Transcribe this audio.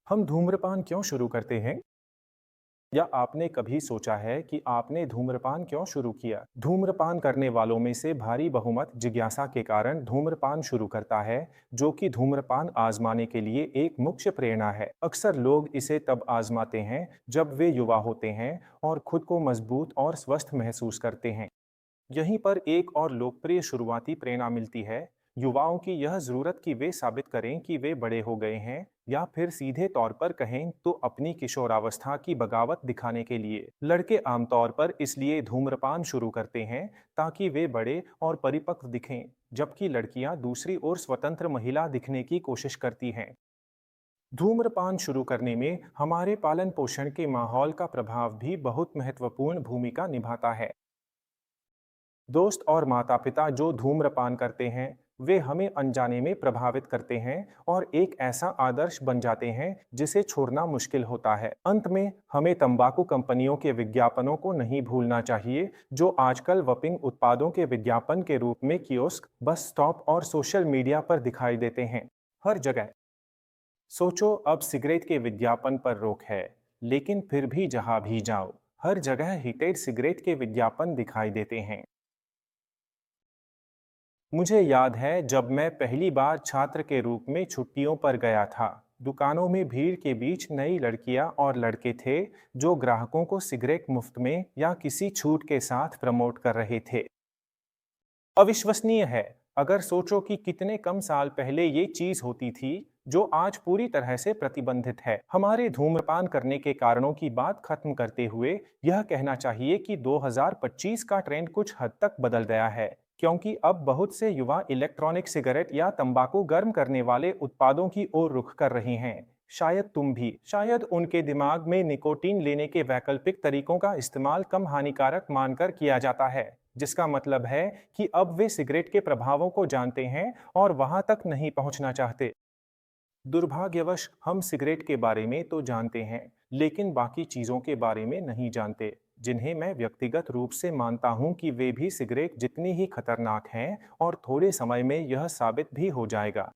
हम धूम्रपान क्यों शुरू करते हैं? या आपने कभी सोचा है कि आपने धूम्रपान क्यों शुरू किया? धूम्रपान करने वालों में से भारी बहुमत जिज्ञासा के कारण धूम्रपान शुरू करता है, जो कि धूम्रपान आजमाने के लिए एक मुख्य प्रेरणा है। अक्सर लोग इसे तब आजमाते हैं जब वे युवा होते हैं और खुद को मजबूत और स्वस्थ महसूस करते हैं। यहीं पर एक और लोकप्रिय शुरुआती प्रेरणा मिलती है, युवाओं की यह जरूरत कि वे साबित करें कि वे बड़े हो गए हैं, या फिर सीधे तौर पर कहें तो अपनी किशोरावस्था की बगावत दिखाने के लिए। लड़के आमतौर पर इसलिए धूम्रपान शुरू करते हैं ताकि वे बड़े और परिपक्व दिखें, जबकि लड़कियां दूसरी ओर स्वतंत्र महिला दिखने की कोशिश करती हैं। धूम्रपान शुरू करने में हमारे पालन पोषण के माहौल का प्रभाव भी बहुत महत्वपूर्ण भूमिका निभाता है। दोस्त और माता-पिता जो धूम्रपान करते हैं, वे हमें अनजाने में प्रभावित करते हैं और एक ऐसा आदर्श बन जाते हैं जिसे छोड़ना मुश्किल होता है। अंत में हमें तंबाकू कंपनियों के विज्ञापनों को नहीं भूलना चाहिए, जो आजकल वपिंग उत्पादों के विज्ञापन के रूप में कियोस्क, बस स्टॉप और सोशल मीडिया पर दिखाई देते हैं। हर जगह। सोचो, अब सिगरेट के विज्ञापन पर रोक है, लेकिन फिर भी जहां भी जाओ, हर जगह हीटेड सिगरेट के विज्ञापन दिखाई देते हैं। मुझे याद है जब मैं पहली बार छात्र के रूप में छुट्टियों पर गया था। दुकानों में भीड़ के बीच नई लड़कियां और लड़के थे जो ग्राहकों को सिगरेट मुफ्त में या किसी छूट के साथ प्रमोट कर रहे थे। अविश्वसनीय है, अगर सोचो कि कितने कम साल पहले ये चीज होती थी, जो आज पूरी तरह से प्रतिबंधित है। हमारे धूम्रपान करने के कारणों की बात खत्म करते हुए यह कहना चाहिए कि 2025 का ट्रेंड कुछ हद तक बदल गया है, क्योंकि अब बहुत से युवा इलेक्ट्रॉनिक सिगरेट या तंबाकू गर्म करने वाले उत्पादों की ओर रुख कर रहे हैं। शायद तुम भी। शायद उनके दिमाग में निकोटीन लेने के वैकल्पिक तरीकों का इस्तेमाल कम हानिकारक मानकर किया जाता है, जिसका मतलब है कि अब वे सिगरेट के प्रभावों को जानते हैं और वहां तक नहीं पहुंचना चाहते। दुर्भाग्यवश हम सिगरेट के बारे में तो जानते हैं, लेकिन बाकी चीजों के बारे में नहीं जानते, जिन्हें मैं व्यक्तिगत रूप से मानता हूं कि वे भी सिगरेट जितनी ही खतरनाक हैं, और थोड़े समय में यह साबित भी हो जाएगा।